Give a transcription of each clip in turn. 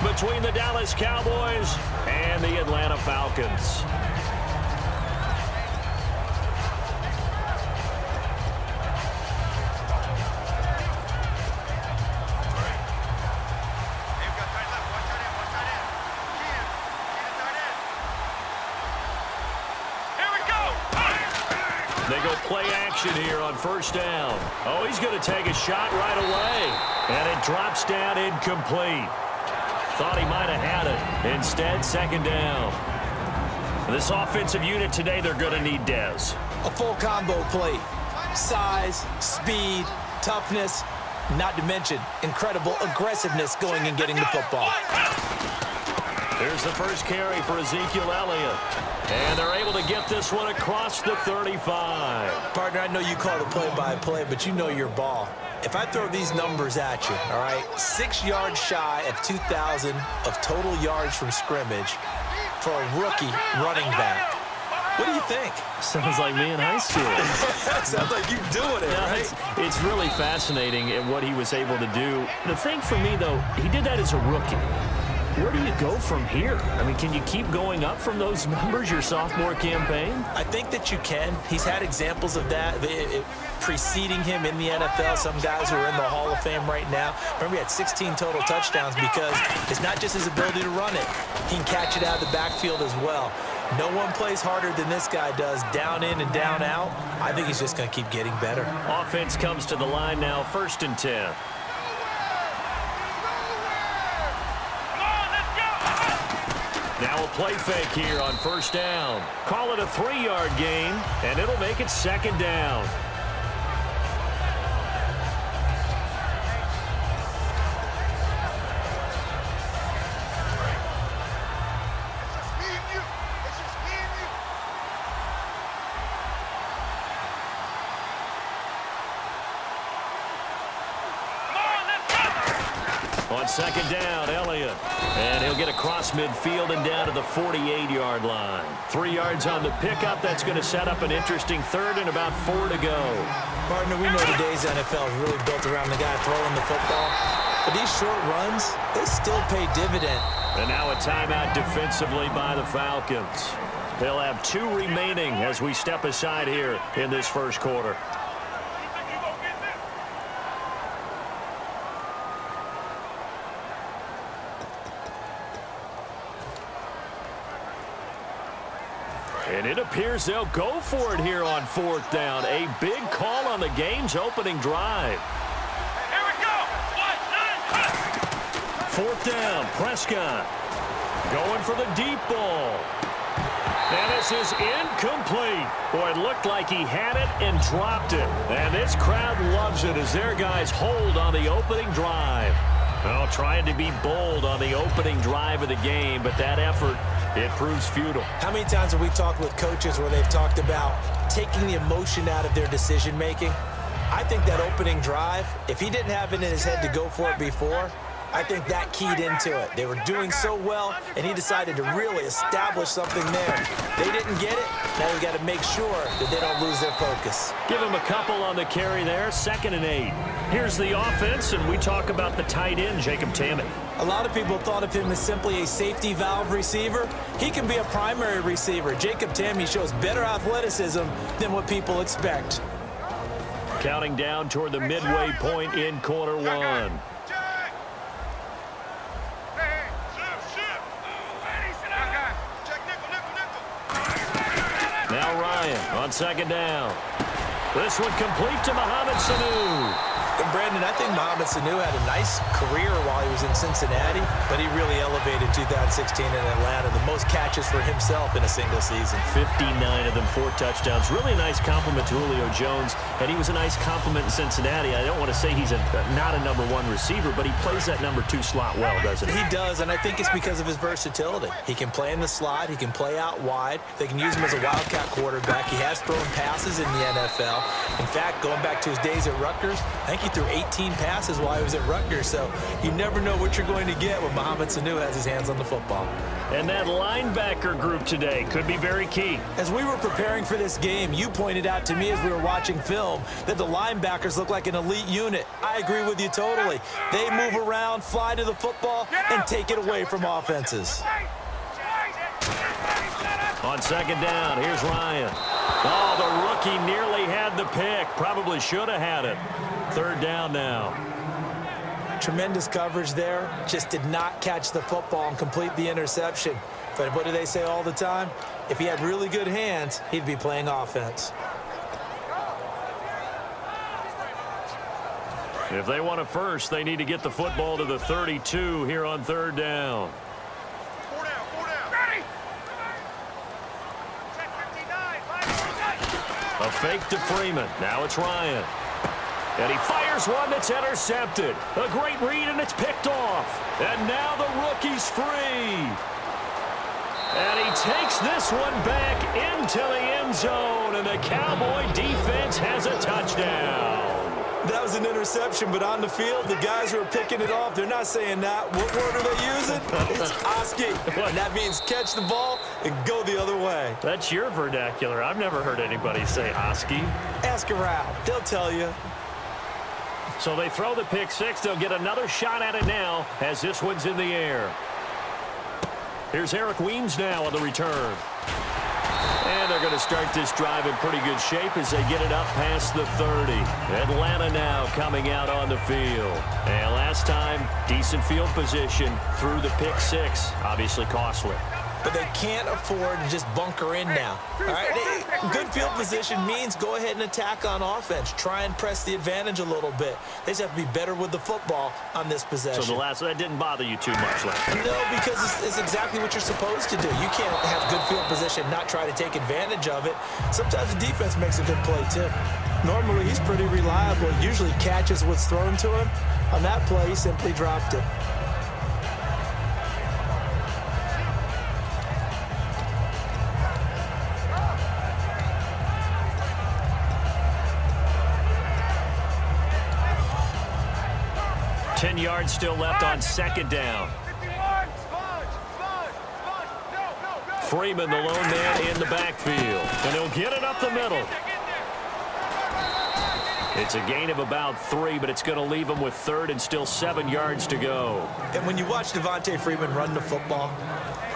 between the Dallas Cowboys and the Atlanta Falcons. They go play action here on first down. Oh, he's going to take a shot right away. And it drops down incomplete. Thought he might have had it. Instead, second down. This offensive unit today, they're going to need Dez. A full combo play. Size, speed, toughness, not to mention incredible aggressiveness going and getting the football. Here's the first carry for Ezekiel Elliott. And they're able to get this one across the 35. Partner, I know you call the play-by-play, but you know your ball. If I throw these numbers at you, all right, 6 yards shy of 2,000 of total yards from scrimmage for a rookie running back. What do you think? Sounds like me in high school. Sounds like you doing it, right? It's really fascinating at what he was able to do. The thing for me, though, he did that as a rookie. Where do you go from here? I mean, can you keep going up from those numbers your sophomore campaign? I think that you can. He's had examples of that preceding him in the NFL. Some guys who are in the Hall of Fame right now. Remember, he had 16 total touchdowns because it's not just his ability to run it. He can catch it out of the backfield as well. No one plays harder than this guy does, down in and down out. I think he's just going to keep getting better. Offense comes to the line now, 1st and 10. Now a play fake here on first down. Call it a 3-yard gain, and it'll make it second down. On second down, Elliott. And he'll get across midfield and down to the 48-yard line. 3 yards on the pickup. That's going to set up an interesting third and about 4 to go. Partner, we know today's NFL is really built around the guy throwing the football. But these short runs, they still pay dividend. And now a timeout defensively by the Falcons. They'll have 2 remaining as we step aside here in this first quarter. And it appears they'll go for it here on 4th down. A big call on the game's opening drive. Here we go. 4th down, Prescott. Going for the deep ball. And this is incomplete. Boy, it looked like he had it and dropped it. And this crowd loves it as their guys hold on the opening drive. Well, trying to be bold on the opening drive of the game, but that effort, it proves futile. How many times have we talked with coaches where they've talked about taking the emotion out of their decision-making? I think that opening drive, if he didn't have it in his head to go for it before, I think that keyed into it. They were doing so well, and he decided to really establish something there. They didn't get it. Now we've got to make sure that they don't lose their focus. Give him a couple on the carry there, 2nd and 8. Here's the offense, and we talk about the tight end, Jacob Tammett. A lot of people thought of him as simply a safety valve receiver. He can be a primary receiver. Jacob Tammett shows better athleticism than what people expect. Counting down toward the midway point in quarter 1. Now Ryan on 2nd down. This one complete to Mohamed Sanu. And Brandon, I think Mohamed Sanu had a nice career while he was in Cincinnati, but he really elevated 2016 in Atlanta. The most catches for himself in a single season. 59 of them, 4 touchdowns. Really nice compliment to Julio Jones, and he was a nice compliment in Cincinnati. I don't want to say he's not a number 1 receiver, but he plays that number 2 slot well, doesn't he? He does, and I think it's because of his versatility. He can play in the slot. He can play out wide. They can use him as a wildcat quarterback. He has thrown passes in the NFL. In fact, going back to his days at Rutgers, I think he threw threw 18 passes while he was at Rutgers, so you never know what you're going to get when Mohamed Sanu has his hands on the football. And that linebacker group today could be very key. As we were preparing for this game, you pointed out to me as we were watching film that the linebackers look like an elite unit. I agree with you totally. They move around, fly to the football, and take it away from offenses. On second down, here's Ryan. Oh, the rookie nearly had the pick. Probably should have had it. Third down now. Tremendous coverage there. Just did not catch the football and complete the interception. But what do they say all the time? If he had really good hands, he'd be playing offense. If they want a first, they need to get the football to the 32 here on third down. A fake to Freeman. Now it's Ryan. And he fires one that's intercepted. A great read, and it's picked off. And now the rookie's free. And he takes this one back into the end zone, and the Cowboy defense has a touchdown. That was an interception, but on the field, the guys who are picking it off, they're not saying that. What word are they using? It's Oski. And that means catch the ball and go the other way. That's your vernacular. I've never heard anybody say Oski. Ask around. They'll tell you. So they throw the pick six. They'll get another shot at it now as this one's in the air. Here's Eric Weems now on the return. And they're going to start this drive in pretty good shape as they get it up past the 30. Atlanta now coming out on the field. And last time, decent field position through the pick six. Obviously costly. But they can't afford to just bunker in now. All right, good field position means go ahead and attack on offense. Try and press the advantage a little bit. They just have to be better with the football on this possession. So that didn't bother you too much last time? No, because it's exactly what you're supposed to do. You can't have good field position, not try to take advantage of it. Sometimes the defense makes a good play too. Normally, he's pretty reliable. Usually catches what's thrown to him. On that play, he simply dropped it. Yards still left on second down. Freeman, the lone man in the backfield. And he'll get it up the middle. It's a gain of about 3, but it's going to leave him with third and still 7 yards to go. And when you watch Devontae Freeman run the football,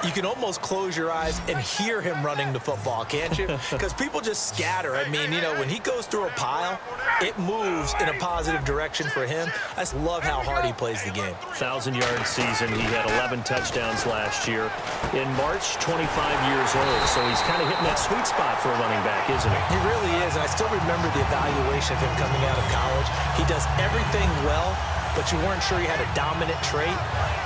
you can almost close your eyes and hear him running the football, can't you? Because people just scatter. I mean, you know, when he goes through a pile, it moves in a positive direction for him. I just love how hard he plays the game. 1,000-yard season. He had 11 touchdowns last year. In March, 25 years old. So he's kind of hitting that sweet spot for a running back, isn't he? He really is. And I still remember the evaluation of him coming out of college. He does everything well, but you weren't sure he had a dominant trait.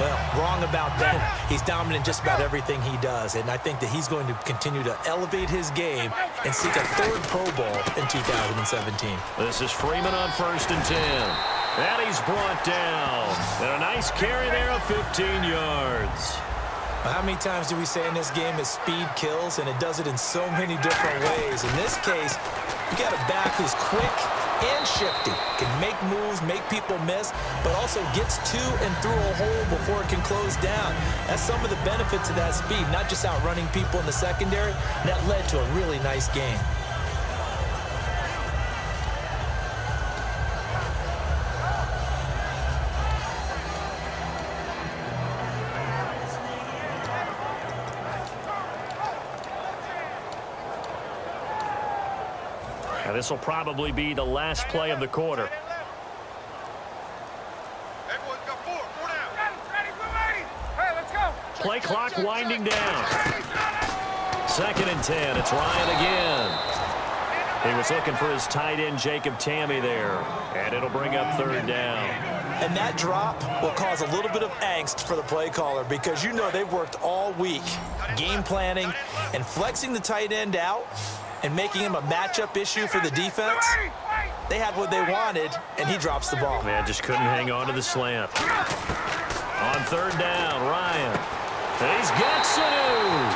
Well, wrong about that. He's dominant just about everything he does, and I think that he's going to continue to elevate his game and seek a third Pro Bowl in 2017. This is Freeman on 1st and 10. And he's brought down. And a nice carry there of 15 yards. How many times do we say in this game that speed kills, and it does it in so many different ways? In this case, you got a back who's quick and shifty, can make moves, make people miss, but also gets to and through a hole before it can close down. That's some of the benefits of that speed, not just outrunning people in the secondary. That led to a really nice game. Now this will probably be the last play of the quarter. Play clock winding down. 2nd and 10. It's Ryan again. He was looking for his tight end, Jacob Tamme there. And it'll bring up 3rd down. And that drop will cause a little bit of angst for the play caller because you know they've worked all week game planning and flexing the tight end out and making him a matchup issue for the defense. They had what they wanted, and he drops the ball. Man, just couldn't hang on to the slant. On 3rd down, Ryan. And he's got Sanu.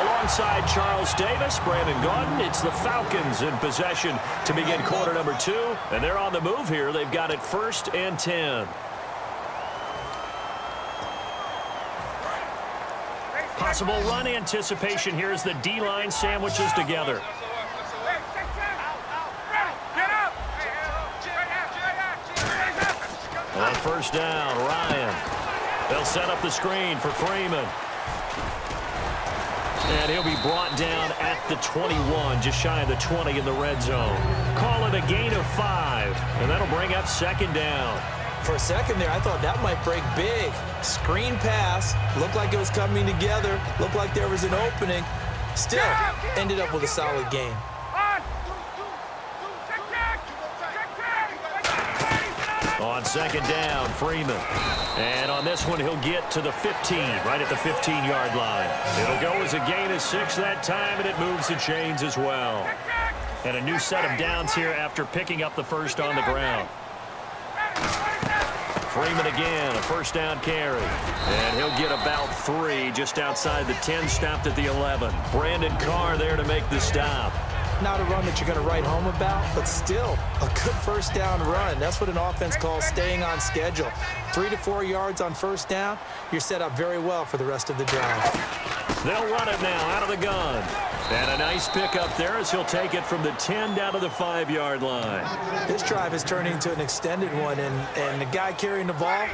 Alongside Charles Davis, Brandon Gaudin, it's the Falcons in possession to begin quarter number 2. And they're on the move here. They've got it 1st and 10. Possible run anticipation here as the D-line sandwiches together. On 1st down, Ryan. They'll set up the screen for Freeman. And he'll be brought down at the 21, just shy of the 20 in the red zone. Call it a gain of 5, and that'll bring up 2nd down. For a second there, I thought that might break big. Screen pass, looked like it was coming together, looked like there was an opening. Still, ended up with a solid gain. On 2nd down, Freeman. And on this one, he'll get to the 15, right at the 15-yard line. It'll go as a gain of 6 that time, and it moves the chains as well. And a new set of downs here after picking up the first on the ground. Freeman again, a 1st down carry. And he'll get about 3 just outside the 10, stopped at the 11. Brandon Carr there to make the stop. Not a run that you're going to write home about, but still a good 1st down run. That's what an offense calls staying on schedule. 3 to 4 yards on 1st down, you're set up very well for the rest of the drive. They'll run it now out of the gun. And a nice pickup there as he'll take it from the 10 down to the 5-yard line. This drive is turning into an extended one, and the guy carrying the ball,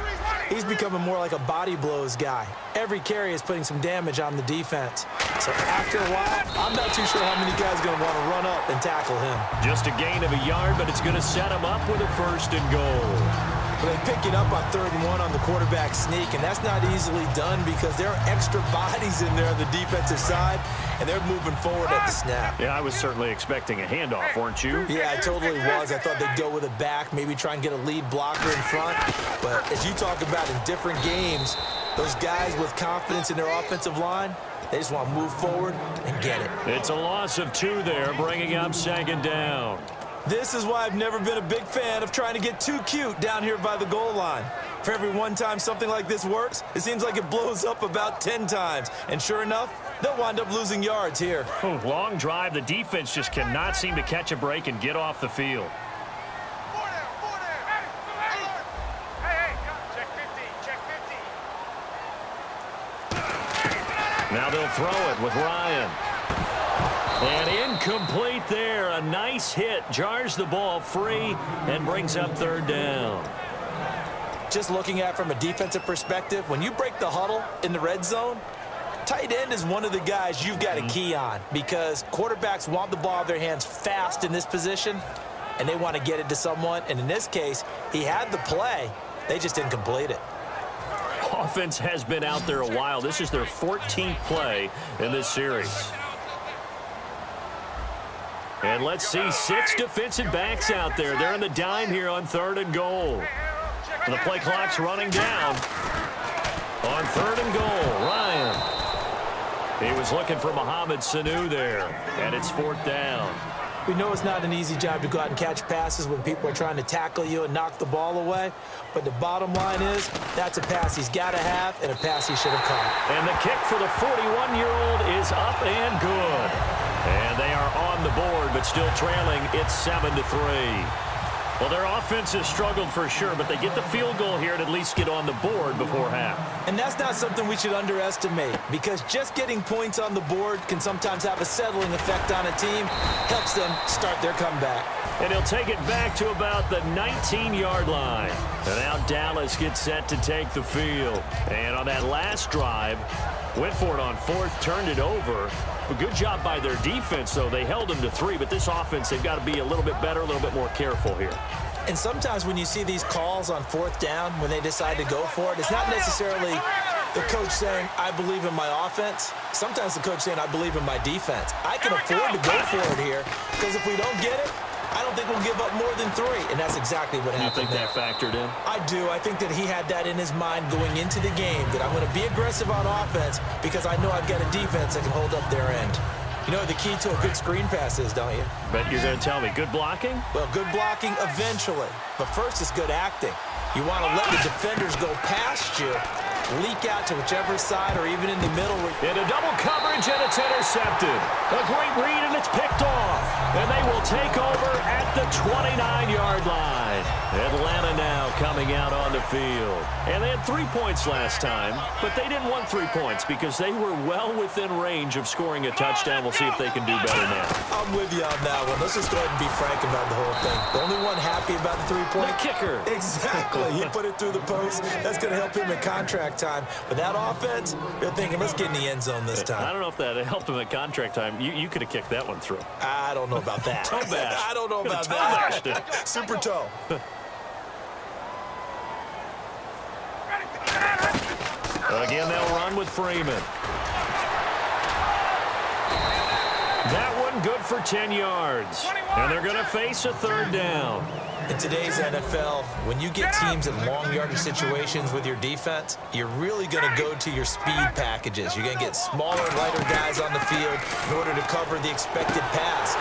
he's becoming more like a body blows guy. Every carry is putting some damage on the defense. So after a while, I'm not too sure how many guys are going to want to run up and tackle him. Just a gain of a yard, but it's going to set him up with a 1st and goal. They pick it up on 3rd and 1 on the quarterback sneak, and that's not easily done because there are extra bodies in there on the defensive side, and they're moving forward at the snap. Yeah, I was certainly expecting a handoff, weren't you? Yeah, I totally was. I thought they'd go with a back, maybe try and get a lead blocker in front. But as you talk about in different games, those guys with confidence in their offensive line, they just want to move forward and get it. It's a loss of 2 there, bringing up 2nd down. This is why I've never been a big fan of trying to get too cute down here by the goal line. For every one time something like this works, it seems like it blows up about 10 times. And sure enough, they'll wind up losing yards here. Long drive. The defense just cannot seem to catch a break and get off the field. Now they'll throw it with Ryan. And incomplete there. A nice hit. Jars the ball free and brings up 3rd down. Just looking at it from a defensive perspective, when you break the huddle in the red zone, tight end is one of the guys you've got to key on because quarterbacks want the ball out of their hands fast in this position, and they want to get it to someone. And in this case, he had the play. They just didn't complete it. Offense has been out there a while. This is their 14th play in this series. And let's see 6 defensive backs out there. They're in the dime here on 3rd and goal. And the play clock's running down. On 3rd and goal, Ryan. He was looking for Mohamed Sanu there. And it's 4th down. We know it's not an easy job to go out and catch passes when people are trying to tackle you and knock the ball away. But the bottom line is, that's a pass he's got to have and a pass he should have caught. And the kick for the 41-year-old is up and good. And they are on the board, but still trailing. It's 7-3. Well, their offense has struggled for sure, but they get the field goal here and at least get on the board before half. And that's not something we should underestimate because just getting points on the board can sometimes have a settling effect on a team, helps them start their comeback. And he'll take it back to about the 19-yard line. And now Dallas gets set to take the field. And on that last drive, went for it on 4th, turned it over. A good job by their defense, though. They held them to 3, but this offense, they've got to be a little bit better, a little bit more careful here. And sometimes when you see these calls on 4th down, when they decide to go for it, it's not necessarily the coach saying, I believe in my offense. Sometimes the coach saying, I believe in my defense. I can afford to go for it here because if we don't get it, I don't think we'll give up more than 3, and that's exactly what happened. You think that factored in? I do. I think that he had that in his mind going into the game, that I'm going to be aggressive on offense because I know I've got a defense that can hold up their end. You know what the key to a good screen pass is, don't you? But you're going to tell me, good blocking? Well, good blocking eventually, but first is good acting. You want to let the defenders go past you, leak out to whichever side or even in the middle. Into double coverage, and it's intercepted. A great read, and it's picked off. And they will take over at the 29-yard line. Atlanta now coming out on the field. And they had 3 points last time, but they didn't want 3 points because they were well within range of scoring a touchdown. We'll see if they can do better now. I'm with you on that one. Let's just go ahead and be frank about the whole thing. The only one happy about the 3-point. The kicker. Exactly. He put it through the post. That's going to help him in contract time. But that offense, they're thinking, let's get in the end zone this time. I don't know if that helped him at contract time. You could have kicked that one through. I don't know about that. Toe bash. I don't know about Toe that. bashed it. Super toe. Again, they'll run with Freeman. That one good for 10 yards. And they're going to face a third down. In today's NFL, when you get teams in long yardage situations with your defense, you're really going to go to your speed packages. You're going to get smaller, lighter guys on the field in order to cover the expected pass.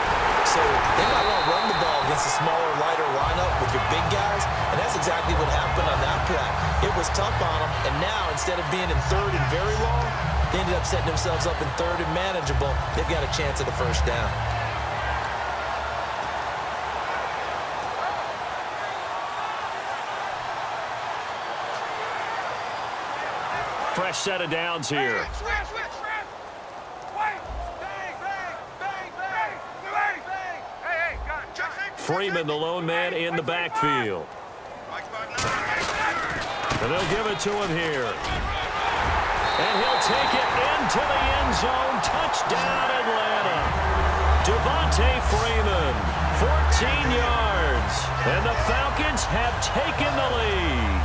So they might want to run the ball against a smaller, lighter lineup with your big guys, and that's exactly what happened on that play. It was tough on them, and now instead of being in third and very long, they ended up setting themselves up in third and manageable. They've got a chance at the first down. Fresh set of downs here. Freeman, the lone man in the backfield. And they'll give it to him here. And he'll take it into the end zone. Touchdown, Atlanta. Devontae Freeman, 14 yards. And the Falcons have taken the lead.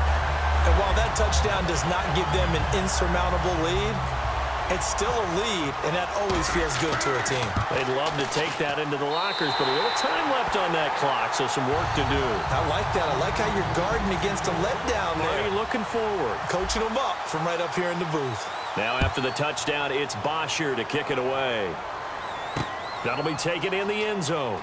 And while that touchdown does not give them an insurmountable lead, it's still a lead, and that always feels good to a team. They'd love to take that into the lockers, but a little time left on that clock, so some work to do. I like that. I like how you're guarding against a letdown there. Already looking forward. Coaching them up from right up here in the booth. Now after the touchdown, it's Bosher to kick it away. That'll be taken in the end zone.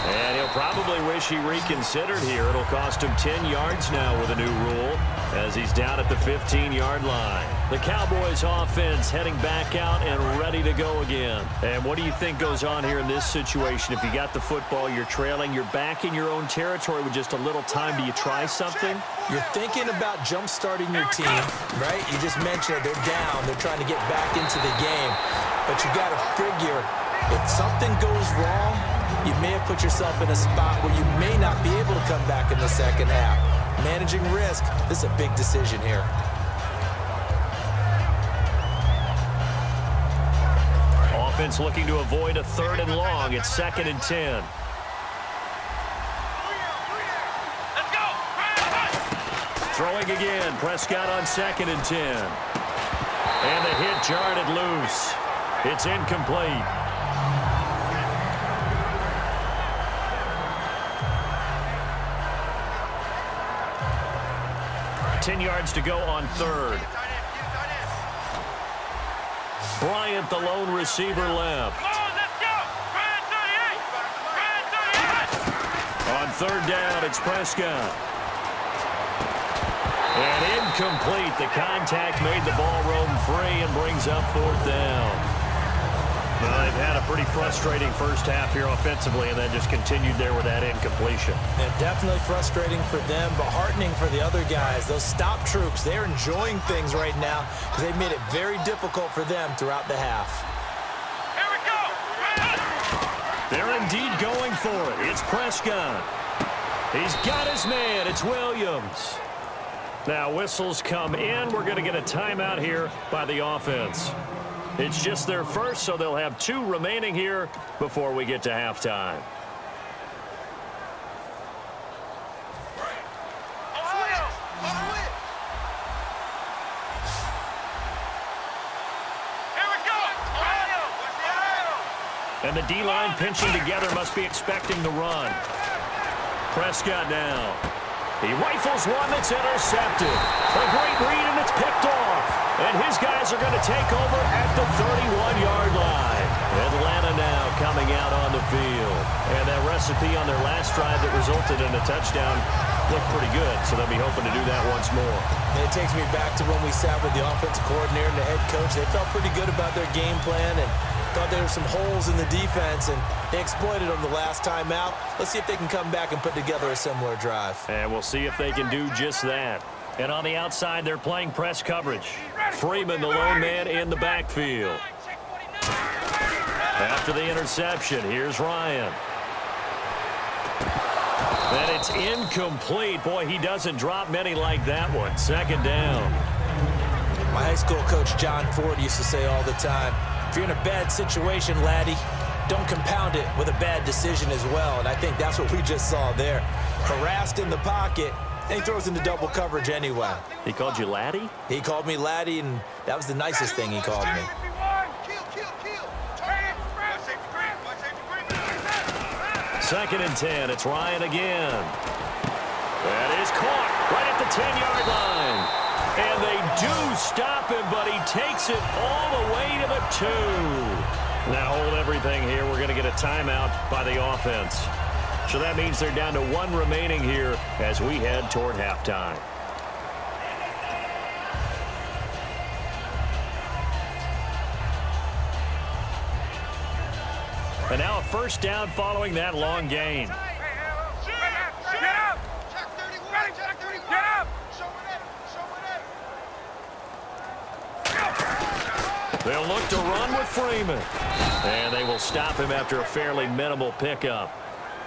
And he'll probably wish he reconsidered here. It'll cost him 10 yards now with a new rule as he's down at the 15-yard line. The Cowboys offense heading back out and ready to go again. And what do you think goes on here in this situation? If you got the football, you're trailing, you're back in your own territory with just a little time. Do you try something? You're thinking about jump-starting your team, right? You just mentioned it. They're down. They're trying to get back into the game. But you got to figure if something goes wrong, you may have put yourself in a spot where you may not be able to come back in the second half. Managing risk, this is a big decision here. Offense looking to avoid a third and long. It's 2nd and 10. Let's go. Throwing again. Prescott on 2nd and 10. And the hit jarred it loose. It's incomplete. Ten yards to go on third. Bryant, the lone receiver, left. On third down, it's Prescott. And incomplete. The contact made the ball roam free and brings up fourth down. Well, they've had a pretty frustrating first half here offensively, and then just continued there with that incompletion. Yeah, definitely frustrating for them, but heartening for the other guys. Those stop troops, they're enjoying things right now because they've made it very difficult for them throughout the half. Here we go. They're indeed going for it. It's Prescott. He's got his man. It's Williams. Now whistles come in. We're going to get a timeout here by the offense. It's just their first, so they'll have 2 remaining here before we get to halftime. And the D-line pinching together must be expecting the run. Prescott now. He rifles one that's intercepted. A great read, and it's picked off. And his guys are going to take over at the 31-yard line. Atlanta now coming out on the field. And that recipe on their last drive that resulted in a touchdown looked pretty good, so they'll be hoping to do that once more. And it takes me back to when we sat with the offensive coordinator and the head coach. They felt pretty good about their game plan and thought there were some holes in the defense, and they exploited them the last time out. Let's see if they can come back and put together a similar drive. And we'll see if they can do just that. And on the outside, they're playing press coverage. Freeman, the lone man in the backfield. After the interception, here's Ryan. And it's incomplete. Boy, he doesn't drop many like that one. Second down. My high school coach, John Ford, used to say all the time, if you're in a bad situation, laddie, don't compound it with a bad decision as well. And I think that's what we just saw there. Harassed in the pocket, and he throws into double coverage anyway. He called you laddie? He called me laddie, and that was the nicest thing he called me. Second and 10. It's Ryan again. That is caught right at the 10-yard line. And they do stop him, but he takes it all the way to the 2. Now hold everything here. We're going to get a timeout by the offense. So that means they're down to 1 remaining here as we head toward halftime. And now a first down following that long gain. They'll look to run with Freeman. And they will stop him after a fairly minimal pickup.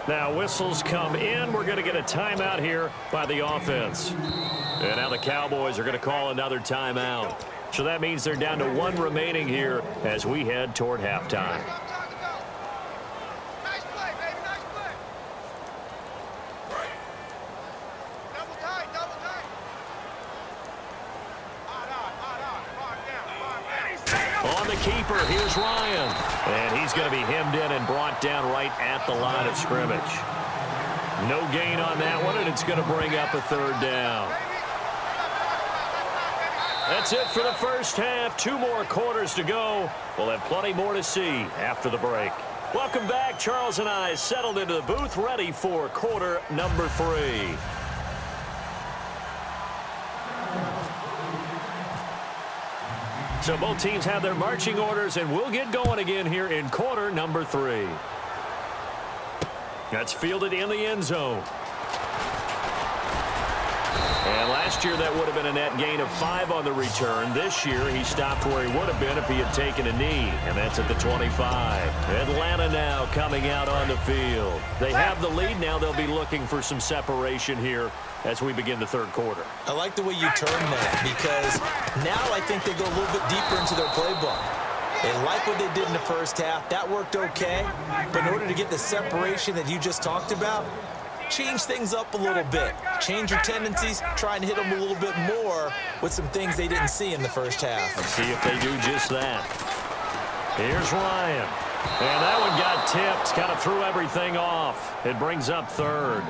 Now whistles come in. We're going to get a timeout here by the offense. And now the Cowboys are going to call another timeout. So that means they're down to 1 remaining here as we head toward halftime. On the keeper, here's Ryan. And he's going to be hemmed in and brought down right at the line of scrimmage. No gain on that one, and it's going to bring up a third down. That's it for the first half. 2 more quarters to go. We'll have plenty more to see after the break. Welcome back. Charles and I settled into the booth, ready for quarter number 3. So both teams have their marching orders, and we'll get going again here in quarter number 3. That's fielded in the end zone. And last year that would have been a net gain of 5 on the return. This year he stopped where he would have been if he had taken a knee, and that's at the 25. Atlanta now coming out on the field. They have the lead. Now they'll be looking for some separation here as we begin the third quarter. I like the way you term that, because now I think they go a little bit deeper into their playbook. They like what they did in the first half. That worked okay. But in order to get the separation that you just talked about, change things up a little bit. Change your tendencies. Try and hit them a little bit more with some things they didn't see in the first half. Let's see if they do just that. Here's Ryan. And that one got tipped. Kind of threw everything off. It brings up third.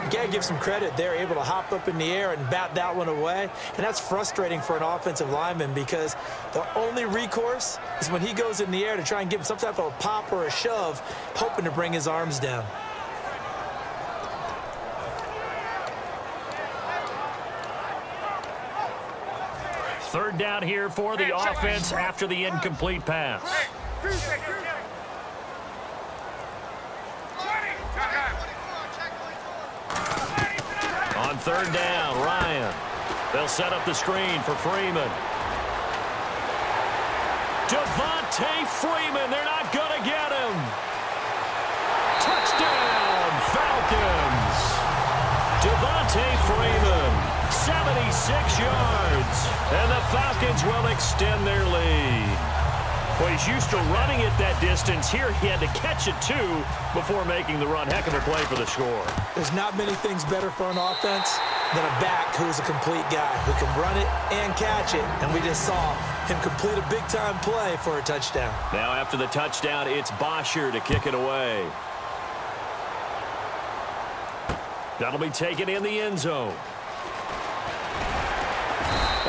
You got to give some credit. They're able to hop up in the air and bat that one away. And that's frustrating for an offensive lineman, because the only recourse is when he goes in the air to try and give him some type of a pop or a shove, hoping to bring his arms down. Third down here for the offense after the incomplete pass. On third down, Ryan. They'll set up the screen for Freeman. Devontae Freeman, they're not going to get him. Touchdown, Falcons. Devontae Freeman, 76 yards. And the Falcons will extend their lead. Well, he's used to running it that distance. Here he had to catch it, too, before making the run. Heck of a play for the score. There's not many things better for an offense than a back who's a complete guy who can run it and catch it. And we just saw him complete a big-time play for a touchdown. Now after the touchdown, it's Bosher to kick it away. That'll be taken in the end zone.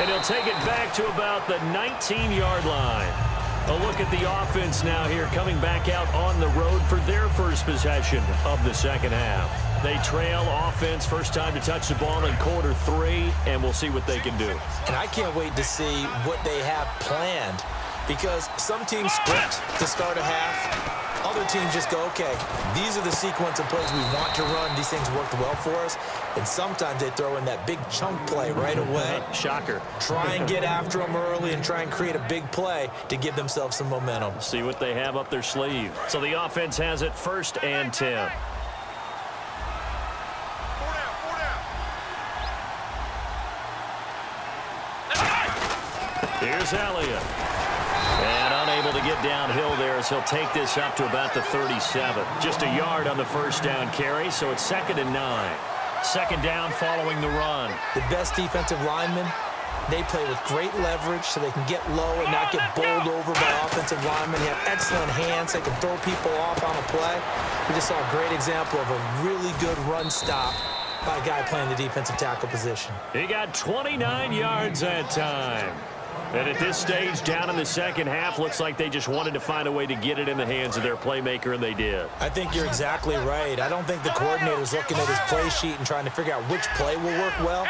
And he'll take it back to about the 19-yard line. A look at the offense now here, coming back out on the road for their first possession of the second half. They trail offense, first time to touch the ball in quarter 3, and we'll see what they can do. And I can't wait to see what they have planned, because some teams script to start a half. Other teams just go, okay, these are the sequence of plays we want to run. These things worked well for us. And sometimes they throw in that big chunk play right away. Shocker. Try and get after them early and try and create a big play to give themselves some momentum. See what they have up their sleeve. So the offense has it 1st and 10. Here's Elliott. And unable to get downhill there as he'll take this up to about the 37. Just a yard on the first down carry, so it's 2nd and 9. Second down following the run. The best defensive linemen, they play with great leverage so they can get low and not get bowled over by offensive linemen. They have excellent hands. They can throw people off on a play. We just saw a great example of a really good run stop by a guy playing the defensive tackle position. He got 29 yards that time. And at this stage, down in the second half, looks like they just wanted to find a way to get it in the hands of their playmaker, and they did. I think you're exactly right. I don't think the coordinator's looking at his play sheet and trying to figure out which play will work well.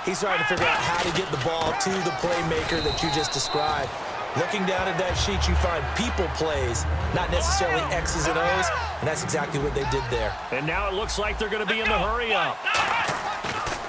He's trying to figure out how to get the ball to the playmaker that you just described. Looking down at that sheet, you find people plays, not necessarily X's and O's, and that's exactly what they did there. And now it looks like they're going to be in the hurry-up.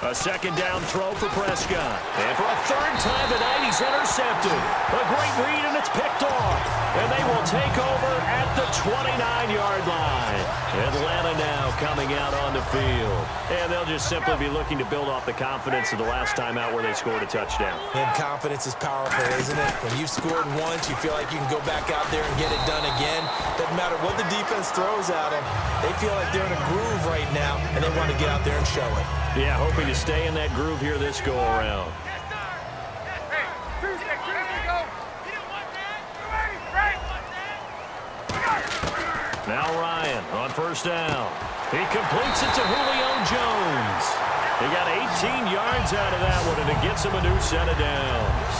A second down throw for Prescott. And for a third time tonight, he's intercepted. A great read, and it's picked off. And they will take over at the 29-yard line. Atlanta now coming out on the field. And they'll just simply be looking to build off the confidence of the last time out where they scored a touchdown. And confidence is powerful, isn't it? When you've scored once, you feel like you can go back out there and get it done again. Doesn't matter what the defense throws at them. They feel like they're in a groove right now, and they want to get out there and show it. Yeah, hoping to stay in that groove here this go-around. Now Ryan on first down. He completes it to Julio Jones. He got 18 yards out of that one, and it gets him a new set of downs.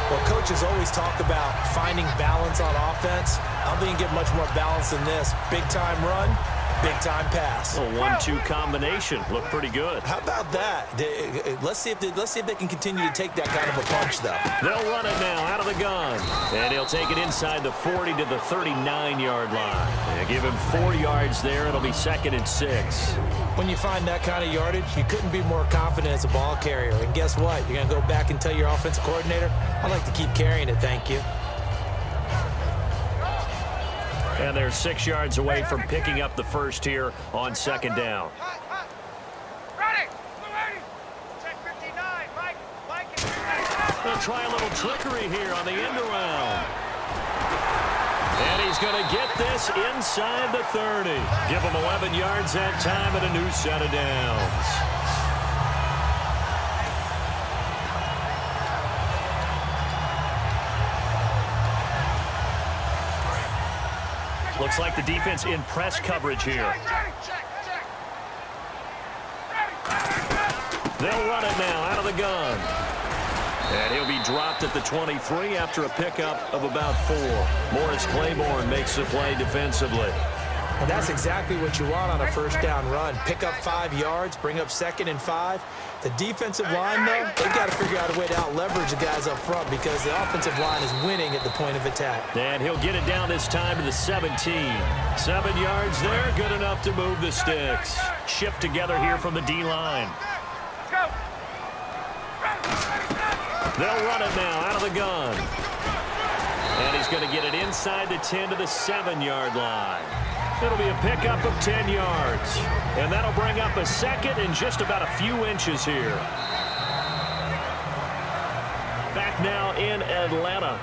Well, coaches always talk about finding balance on offense. I don't think you can get much more balance than this. Big-time run, big-time pass. A 1-2 combination. Looked pretty good. How about that? Let's see if they can continue to take that kind of a punch, though. They'll run it now out of the gun. And he'll take it inside the 40 to the 39-yard line. And give him 4 yards there. It'll be 2nd and 6. When you find that kind of yardage, you couldn't be more confident as a ball carrier. And guess what? You're going to go back and tell your offensive coordinator, I'd like to keep carrying it, thank you. And they're 6 yards away from picking up the first here on second down. They'll try a little trickery here on the end around. And he's going to get this inside the 30. Give him 11 yards that time and a new set of downs. Looks like the defense in press coverage here. They'll run it now out of the gun. And he'll be dropped at the 23 after a pickup of about 4. Morris Claiborne makes the play defensively. And that's exactly what you want on a first down run. Pick up 5 yards, bring up 2nd and 5. The defensive line, though, they've got to figure out a way to out-leverage the guys up front because the offensive line is winning at the point of attack. And he'll get it down this time to the 17. 7 yards there, good enough to move the sticks. Shift together here from the D-line. They'll run it now out of the gun. And he's going to get it inside the 10 to the 7-yard line. It'll be a pickup of 10 yards. And that'll bring up a 2nd and just about a few inches here. Back now in Atlanta.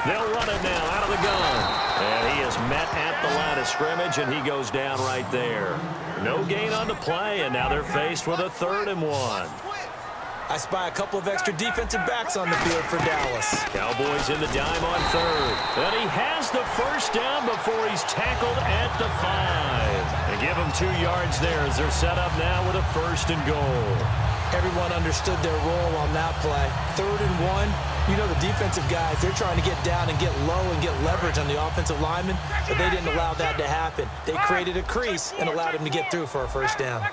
They'll run it now out of the gun. And he is met at the line of scrimmage, and he goes down right there. No gain on the play, and now they're faced with a 3rd and 1. I spy a couple of extra defensive backs on the field for Dallas. Cowboys in the dime on third. And he has the first down before he's tackled at the 5. They give him 2 yards there as they're set up now with a first and goal. Everyone understood their role on that play. 3rd and 1. You know the defensive guys, they're trying to get down and get low and get leverage on the offensive lineman, but they didn't allow that to happen. They created a crease and allowed him to get through for a first down.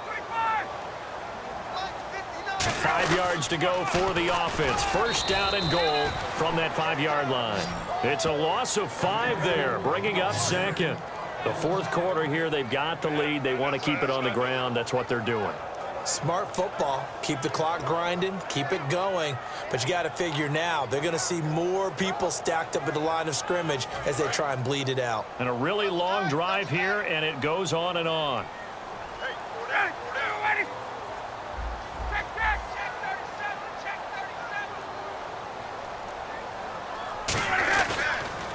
5 yards to go for the offense. First down and goal from that 5-yard line. It's a loss of 5 there, bringing up second. The 4th quarter here, they've got the lead. They want to keep it on the ground. That's what they're doing. Smart football. Keep the clock grinding, keep it going. But you got to figure now, they're going to see more people stacked up at the line of scrimmage as they try and bleed it out. And a really long drive here, and it goes on and on.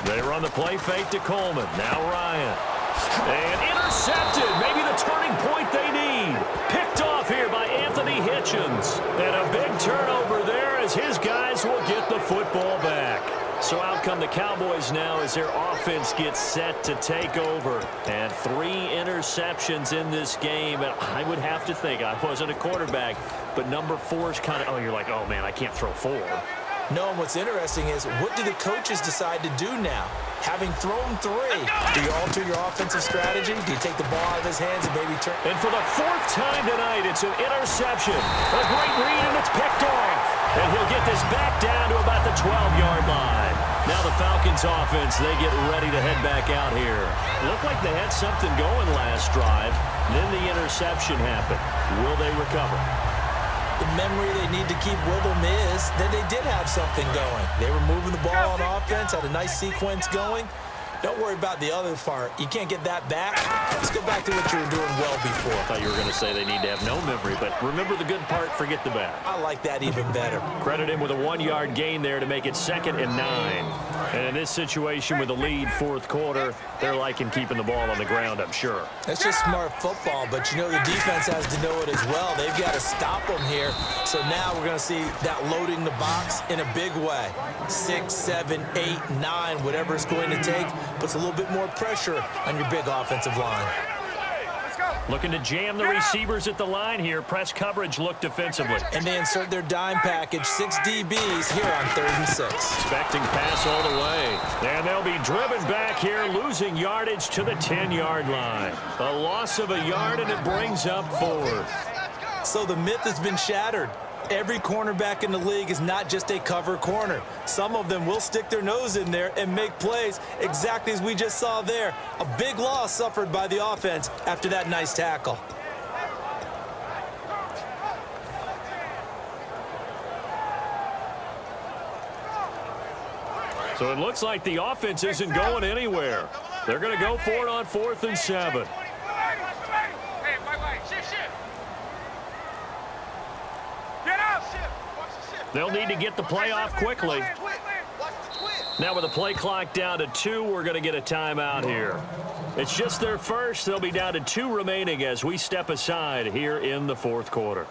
They run the play fake to Coleman. Now Ryan. And intercepted. Maybe the turning point they need. Picked off here by Anthony Hitchens. And a big turnover there as his guys will get the football back. So out come the Cowboys now as their offense gets set to take over. And 3 interceptions in this game. And I would have to think, I wasn't a quarterback, but number 4 is kind of, you're like, oh, man, I can't throw 4. No, and what's interesting is, what do the coaches decide to do now? Having thrown 3, do you alter your offensive strategy? Do you take the ball out of his hands and maybe turn? And for the 4th time tonight, it's an interception. A great read, and it's picked off. And he'll get this back down to about the 12-yard line. Now the Falcons offense, they get ready to head back out here. Looked like they had something going last drive. Then the interception happened. Will they recover? The memory they need to keep with them is that they did have something going. They were moving the ball on offense, had a nice sequence going. Don't worry about the other part. You can't get that back. Let's go back to what you were doing well before. I thought you were going to say they need to have no memory, but remember the good part, forget the bad. I like that even better. Credit him with a 1-yard gain there to make it 2nd and 9. And in this situation with the lead 4th quarter, they're liking keeping the ball on the ground, I'm sure. That's just smart football, but you know the defense has to know it as well. They've got to stop them here. So now we're going to see that loading the box in a big way. 6, 7, 8, 9, whatever it's going to take, puts a little bit more pressure on your big offensive line. Looking to jam the receivers at the line here. Press coverage look defensively. And they insert their dime package, 6 DBs here on 3rd and 6. Expecting pass all the way. And they'll be driven back here, losing yardage to the 10-yard line. A loss of a yard, and it brings up 4th. So the myth has been shattered. Every cornerback in the league is not just a cover corner. Some of them will stick their nose in there and make plays exactly as we just saw there. A big loss suffered by the offense after that nice tackle. So it looks like the offense isn't going anywhere. They're going to go for it on 4th and 7. They'll need to get the play off quickly. Now with the play clock down to 2, we're going to get a timeout here. It's just their first. They'll be down to 2 remaining as we step aside here in the 4th quarter.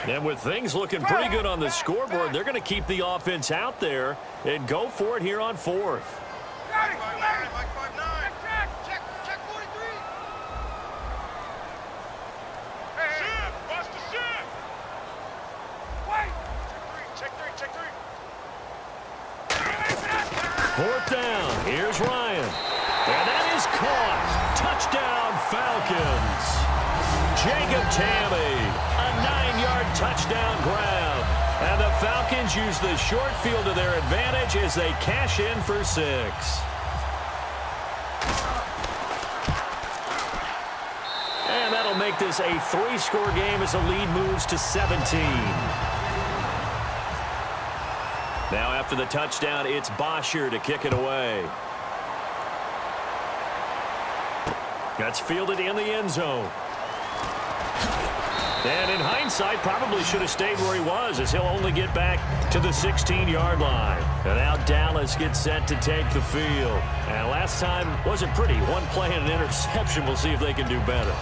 And with things looking pretty good on the scoreboard, they're going to keep the offense out there and go for it here on 4th. Fourth down. Here's Ryan. And that is caught. Touchdown, Falcons. Jacob Tamme, a 9-yard touchdown grab. And the Falcons use the short field to their advantage as they cash in for 6. this a 3-score game as the lead moves to 17. Now after the touchdown, it's Bosher to kick it away. That's fielded in the end zone. And in hindsight, probably should have stayed where he was, as he'll only get back to the 16-yard line. And now Dallas gets set to take the field. And last time wasn't pretty. One play and an interception. We'll see if they can do better.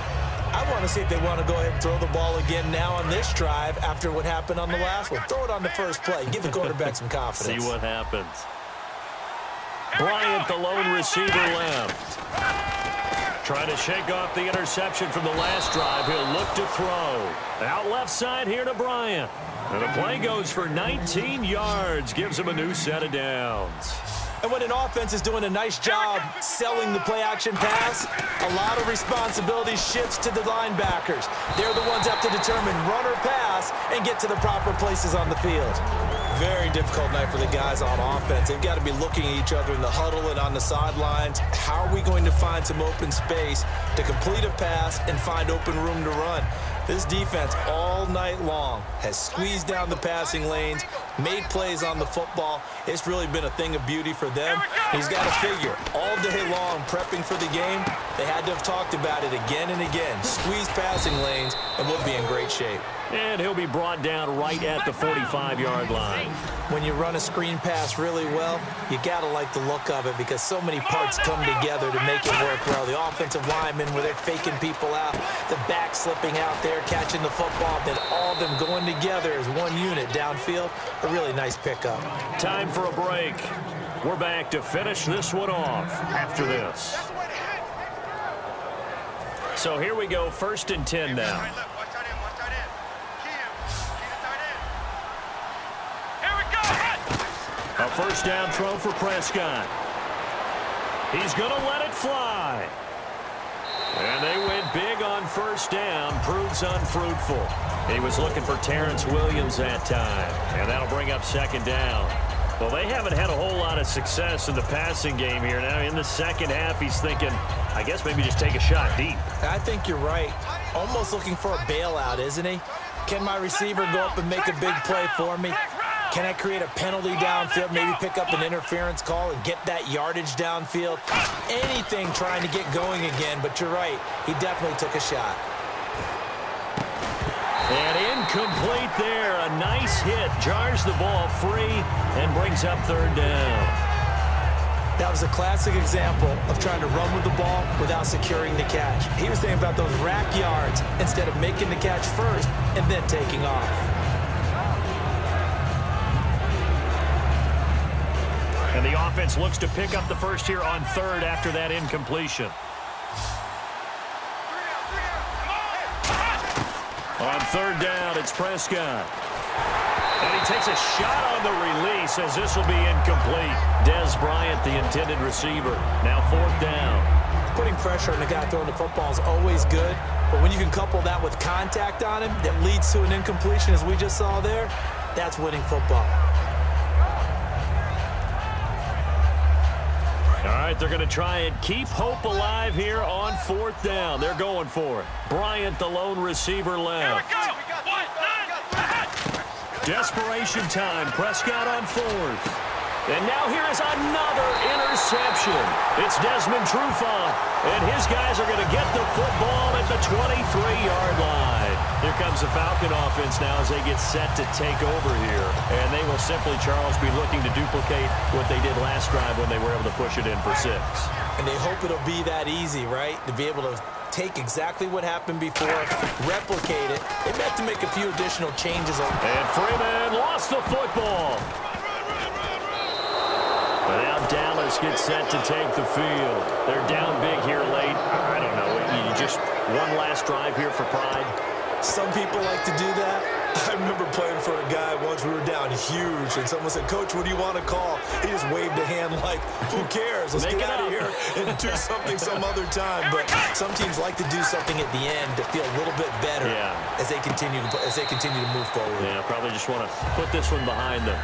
I want to see if they want to go ahead and throw the ball again now on this drive after what happened on the last one. Throw it on the first play. Give the quarterback some confidence. See what happens. Bryant, the lone receiver, left. Trying to shake off the interception from the last drive. He'll look to throw. Out left side here to Bryant. And the play goes for 19 yards. Gives him a new set of downs. And when an offense is doing a nice job selling the play-action pass, a lot of responsibility shifts to the linebackers. They're the ones that have to determine run or pass and get to the proper places on the field. Very difficult night for the guys on offense. They've got to be looking at each other in the huddle and on the sidelines. How are we going to find some open space to complete a pass and find open room to run? This defense all night long has squeezed down the passing lanes, made plays on the football. It's really been a thing of beauty for them. He's got to figure all day long prepping for the game. They had to have talked about it again and again. Squeeze passing lanes and we'll be in great shape. And he'll be brought down right at the 45-yard line. When you run a screen pass really well, you got to like the look of it because so many parts come together to make it work well. The offensive linemen where they're faking people out, the back slipping out there, catching the football, then all of them going together as one unit downfield. A really nice pickup. Time for a break. We're back to finish this one off after this. So here we go, 1st and 10 now. A first down throw for Prescott. He's going to let it fly. And they went big on first down. Proves unfruitful. He was looking for Terrence Williams that time. And that'll bring up 2nd down. Well, they haven't had a whole lot of success in the passing game here. Now, in the second half, he's thinking, I guess maybe just take a shot deep. I think you're right. Almost looking for a bailout, isn't he? Can my receiver go up and make a big play for me? Can I create a penalty downfield, maybe pick up an interference call and get that yardage downfield? Anything trying to get going again, but you're right. He definitely took a shot. And incomplete there. A nice hit. Jars the ball free and brings up 3rd down. That was a classic example of trying to run with the ball without securing the catch. He was thinking about those rack yards instead of making the catch first and then taking off. And the offense looks to pick up the first here on 3rd after that incompletion. On 3rd down, it's Prescott. And he takes a shot on the release as this will be incomplete. Dez Bryant, the intended receiver. Now 4th down. Putting pressure on the guy throwing the football is always good, but when you can couple that with contact on him that leads to an incompletion, as we just saw there, that's winning football. All right, they're going to try and keep hope alive here on 4th down. They're going for it. Bryant, the lone receiver, left. Desperation time. Prescott on 4th. And now here is another interception. It's Desmond Trufant, and his guys are going to get the football at the 23-yard line. Here comes the Falcon offense now as they get set to take over here. And they will simply, Charles, be looking to duplicate what they did last drive when they were able to push it in for 6. And they hope it'll be that easy, right? To be able to take exactly what happened before, replicate it. They may have to make a few additional changes. And Freeman lost the football. But now Dallas gets set to take the field. They're down big here late. I don't know. You just one last drive here for pride. Some people like to do that. I remember playing for a guy once. We were down huge, and someone said, "Coach, what do you want to call?" He just waved a hand like, "Who cares? Let's get out of here and do something some other time." But some teams like to do something at the end to feel a little bit better as they continue to move forward. Yeah, probably just want to put this one behind them.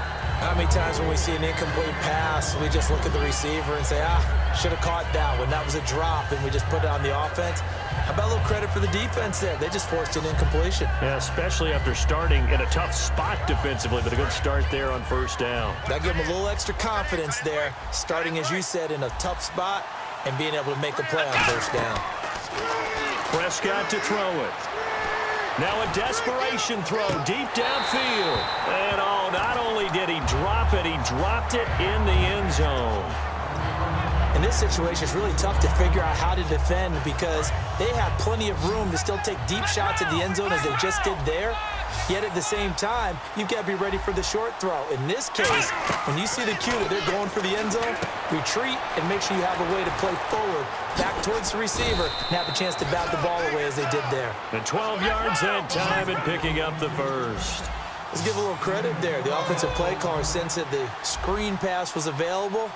How many times when we see an incomplete pass, we just look at the receiver and say, should have caught that one. That was a drop, and we just put it on the offense. How about a little credit for the defense there? They just forced an incompletion. Yeah, especially after starting in a tough spot defensively, but a good start there on first down. That gave them a little extra confidence there, starting, as you said, in a tough spot and being able to make a play on first down. Prescott to throw it. Now a desperation throw deep downfield. And not only did he drop it, he dropped it in the end zone. In this situation, it's really tough to figure out how to defend because they have plenty of room to still take deep shots at the end zone as they just did there. Yet at the same time, you've got to be ready for the short throw. In this case, when you see the cue that they're going for the end zone, retreat and make sure you have a way to play forward, back towards the receiver, and have a chance to bat the ball away as they did there. And 12 yards that time and picking up the first. Let's give a little credit there. The offensive play caller sensed that the screen pass was available.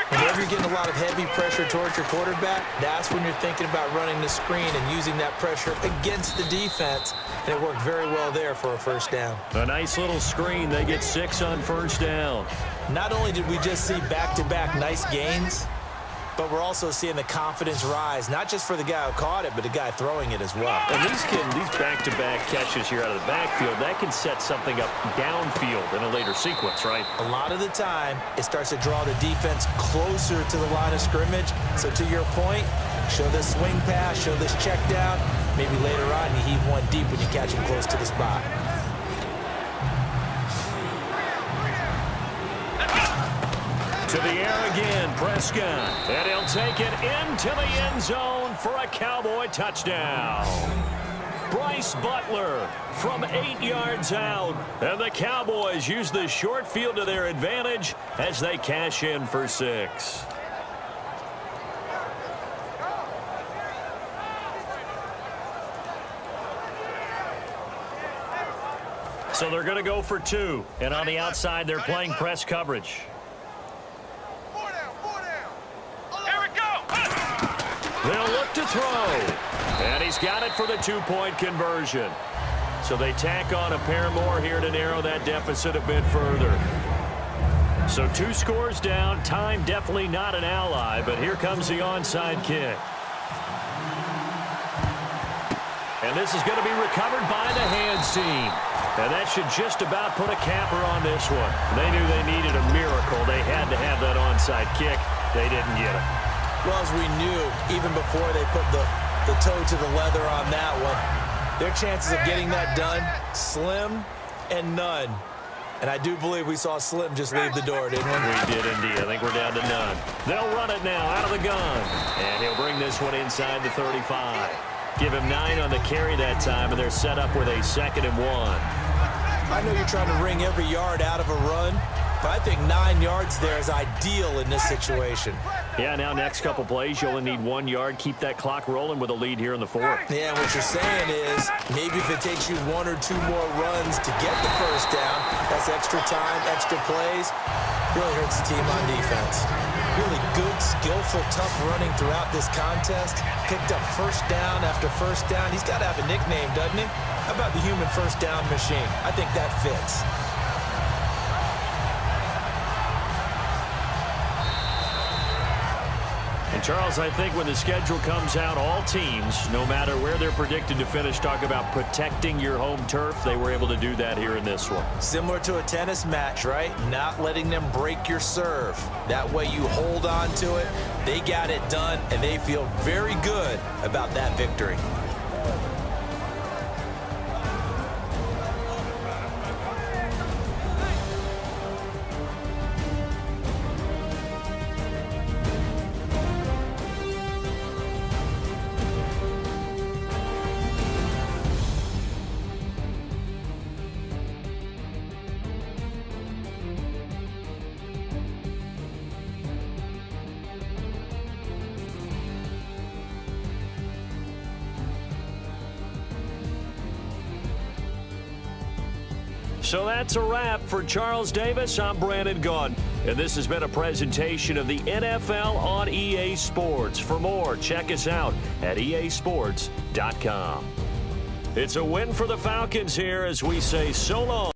Whenever you're getting a lot of heavy pressure towards your quarterback, that's when you're thinking about running the screen and using that pressure against the defense. And it worked very well there for a first down. A nice little screen. They get 6 on first down. Not only did we just see back-to-back nice gains, but we're also seeing the confidence rise, not just for the guy who caught it, but the guy throwing it as well. And these back-to-back catches here out of the backfield, that can set something up downfield in a later sequence, right? A lot of the time, it starts to draw the defense closer to the line of scrimmage. So to your point, show this swing pass, show this check down. Maybe later on, you heave one deep when you catch him close to the spot. To the air again, Prescott. And he'll take it into the end zone for a Cowboy touchdown. Bryce Butler from 8 yards out. And the Cowboys use the short field to their advantage as they cash in for 6. So they're going to go for 2. And on the outside, they're playing press coverage. They'll look to throw. And he's got it for the 2-point conversion. So they tack on a pair more here to narrow that deficit a bit further. So 2 scores down. Time definitely not an ally, but here comes the onside kick. And this is going to be recovered by the hands team. And that should just about put a capper on this one. They knew they needed a miracle. They had to have that onside kick. They didn't get it. Well, as we knew, even before they put the toe to the leather on that one, their chances of getting that done, slim and none. And I do believe we saw Slim just leave the door, didn't we? We did indeed. I think we're down to none. They'll run it now out of the gun. And he'll bring this one inside the 35. Give him 9 on the carry that time, and they're set up with a 2nd and 1. I know you're trying to wring every yard out of a run, but I think 9 yards there is ideal in this situation. Yeah, now next couple plays, you only need 1 yard. Keep that clock rolling with a lead here in the 4th. Yeah, what you're saying is maybe if it takes you 1 or 2 more runs to get the first down, that's extra time, extra plays. Really hurts the team on defense. Really good, skillful, tough running throughout this contest. Picked up first down after first down. He's got to have a nickname, doesn't he? How about the human first down machine? I think that fits. And Charles, I think when the schedule comes out, all teams, no matter where they're predicted to finish, talk about protecting your home turf. They were able to do that here in this one. Similar to a tennis match, right? Not letting them break your serve. That way you hold on to it. They got it done, and they feel very good about that victory. So that's a wrap for Charles Davis. I'm Brandon Gaudin, and this has been a presentation of the NFL on EA Sports. For more, check us out at easports.com. It's a win for the Falcons here as we say so long.